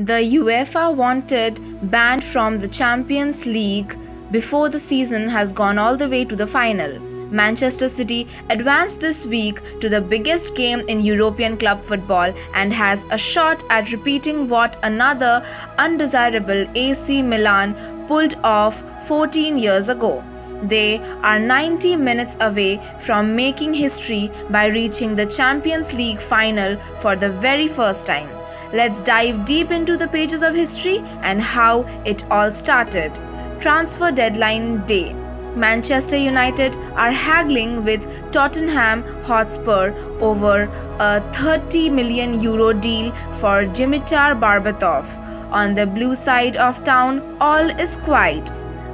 The UEFA wanted banned from the Champions League before the season has gone all the way to the final. Manchester City advanced this week to the biggest game in European club football and has a shot at repeating what another undesirable AC Milan pulled off 14 years ago. They are 90 minutes away from making history by reaching the Champions League final for the very first time. Let's dive deep into the pages of history and how it all started. Transfer deadline day. Manchester United are haggling with Tottenham Hotspur over a €30 million deal for Dimitar Berbatov. On the blue side of town, all is quiet.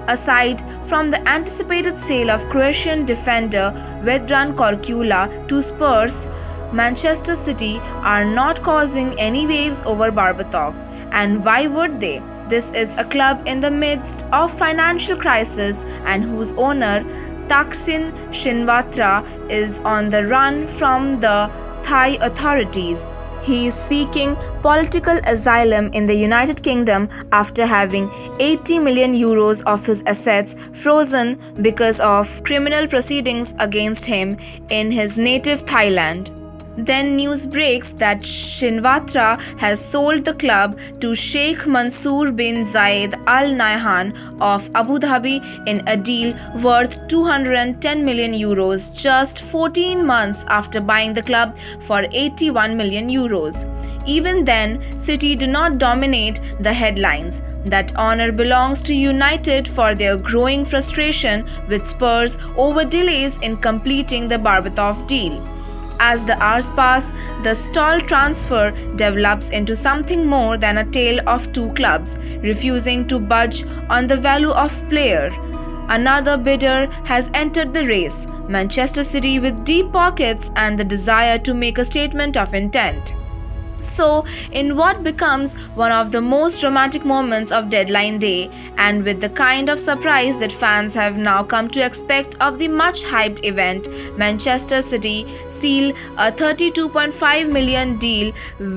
Aside from the anticipated sale of Croatian defender Vedran Korčula to Spurs, Manchester City are not causing any waves over Berbatov. And why would they? This is a club in the midst of financial crisis and whose owner, Thaksin Shinawatra, is on the run from the Thai authorities. He is seeking political asylum in the United Kingdom after having €80 million of his assets frozen because of criminal proceedings against him in his native Thailand. Then news breaks that Shinawatra has sold the club to Sheikh Mansour bin Zayed Al Nahyan of Abu Dhabi in a deal worth €210 million just 14 months after buying the club for €81 million. Even then, City do not dominate the headlines. That honor belongs to United for their growing frustration with Spurs over delays in completing the Berbatov deal. As the hours pass, the stalled transfer develops into something more than a tale of two clubs refusing to budge on the value of player. Another bidder has entered the race, Manchester City, with deep pockets and the desire to make a statement of intent. So, in what becomes one of the most dramatic moments of deadline day, and with the kind of surprise that fans have now come to expect of the much-hyped event, Manchester City seal a $32.5 million deal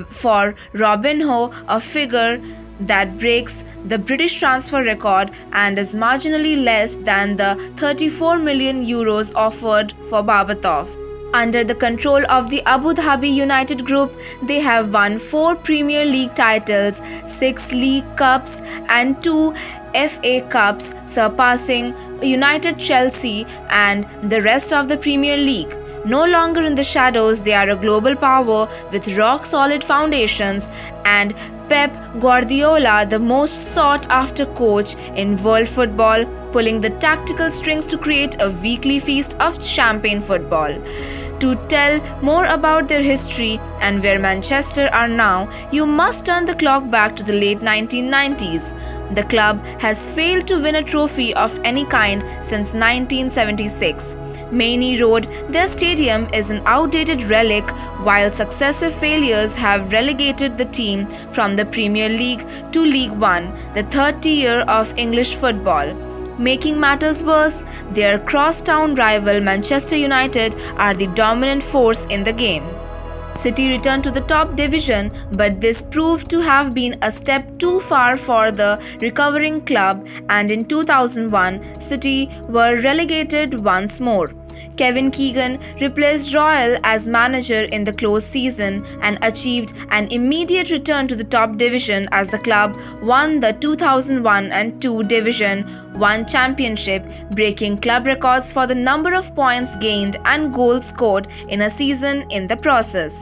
for Robinho, a figure that breaks the British transfer record and is marginally less than the €34 million offered for Berbatov. Under the control of the Abu Dhabi United Group, they have won 4 Premier League titles, 6 League Cups and 2 FA Cups, surpassing United, Chelsea and the rest of the Premier League. No longer in the shadows, they are a global power with rock-solid foundations, and Pep Guardiola, the most sought-after coach in world football, pulling the tactical strings to create a weekly feast of champagne football. To tell more about their history and where Manchester are now, you must turn the clock back to the late 1990s. The club has failed to win a trophy of any kind since 1976. Mainy Road, their stadium, is an outdated relic, while successive failures have relegated the team from the Premier League to League One, the 30th year of English football. Making matters worse, their crosstown rival Manchester United are the dominant force in the game. City returned to the top division, but this proved to have been a step too far for the recovering club, and in 2001, City were relegated once more. Kevin Keegan replaced Royal as manager in the close season and achieved an immediate return to the top division as the club won the 2001 and 2 Division 1 championship, breaking club records for the number of points gained and goals scored in a season in the process.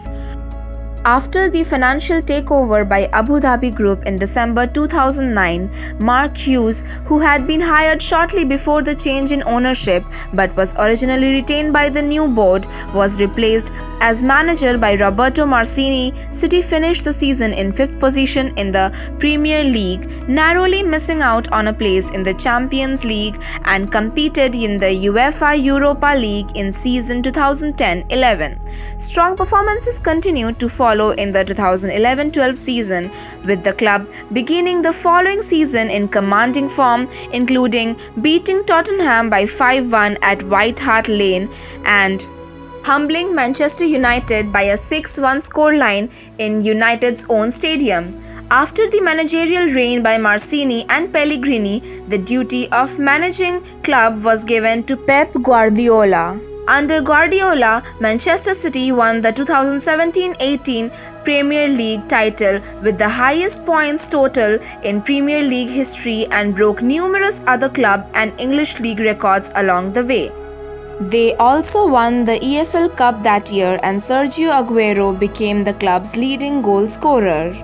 After the financial takeover by Abu Dhabi Group in December 2009, Mark Hughes, who had been hired shortly before the change in ownership but was originally retained by the new board, was replaced as manager by Roberto Mancini. City finished the season in 5th position in the Premier League, narrowly missing out on a place in the Champions League, and competed in the UEFA Europa League in season 2010-11. Strong performances continued to follow in the 2011-12 season, with the club beginning the following season in commanding form, including beating Tottenham by 5-1 at White Hart Lane and humbling Manchester United by a 6-1 scoreline in United's own stadium. After the managerial reign by Mancini and Pellegrini, the duty of managing club was given to Pep Guardiola. Under Guardiola, Manchester City won the 2017-18 Premier League title with the highest points total in Premier League history and broke numerous other club and English league records along the way. They also won the EFL Cup that year and Sergio Aguero became the club's leading goal scorer.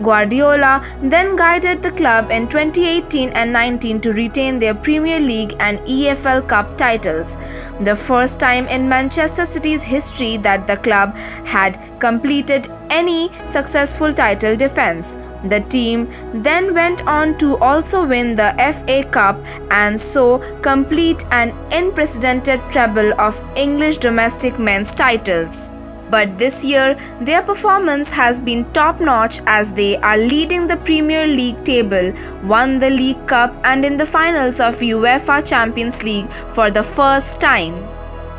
Guardiola then guided the club in 2018 and 19 to retain their Premier League and EFL Cup titles, the first time in Manchester City's history that the club had completed any successful title defense. The team then went on to also win the FA Cup and so complete an unprecedented treble of English domestic men's titles. But this year, their performance has been top-notch as they are leading the Premier League table, won the League Cup and in the finals of UEFA Champions League for the first time.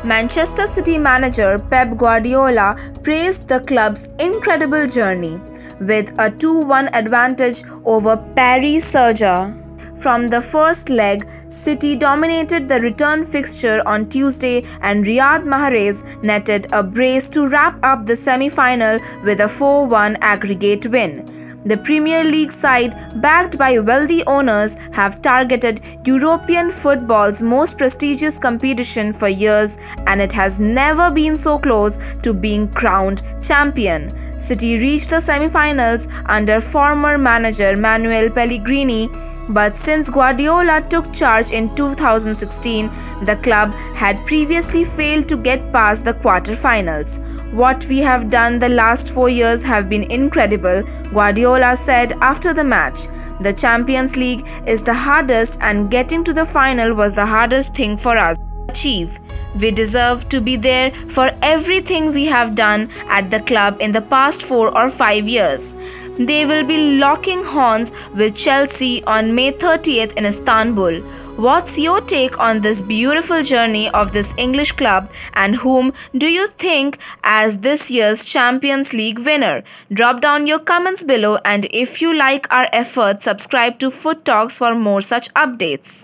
Manchester City manager Pep Guardiola praised the club's incredible journey, with a 2-1 advantage over Paris Saint-Germain. From the first leg, City dominated the return fixture on Tuesday and Riyad Mahrez netted a brace to wrap up the semi-final with a 4-1 aggregate win. The Premier League side, backed by wealthy owners, have targeted European football's most prestigious competition for years, and it has never been so close to being crowned champion. City reached the semi-finals under former manager Manuel Pellegrini, but since Guardiola took charge in 2016, the club had previously failed to get past the quarter-finals. "What we have done the last 4 years have been incredible," Guardiola said after the match. "The Champions League is the hardest and getting to the final was the hardest thing for us to achieve. We deserve to be there for everything we have done at the club in the past 4 or 5 years." They will be locking horns with Chelsea on May 30th in Istanbul. What's your take on this beautiful journey of this English club, and whom do you think as this year's Champions League winner? Drop down your comments below, and if you like our efforts, subscribe to Foot Talks for more such updates.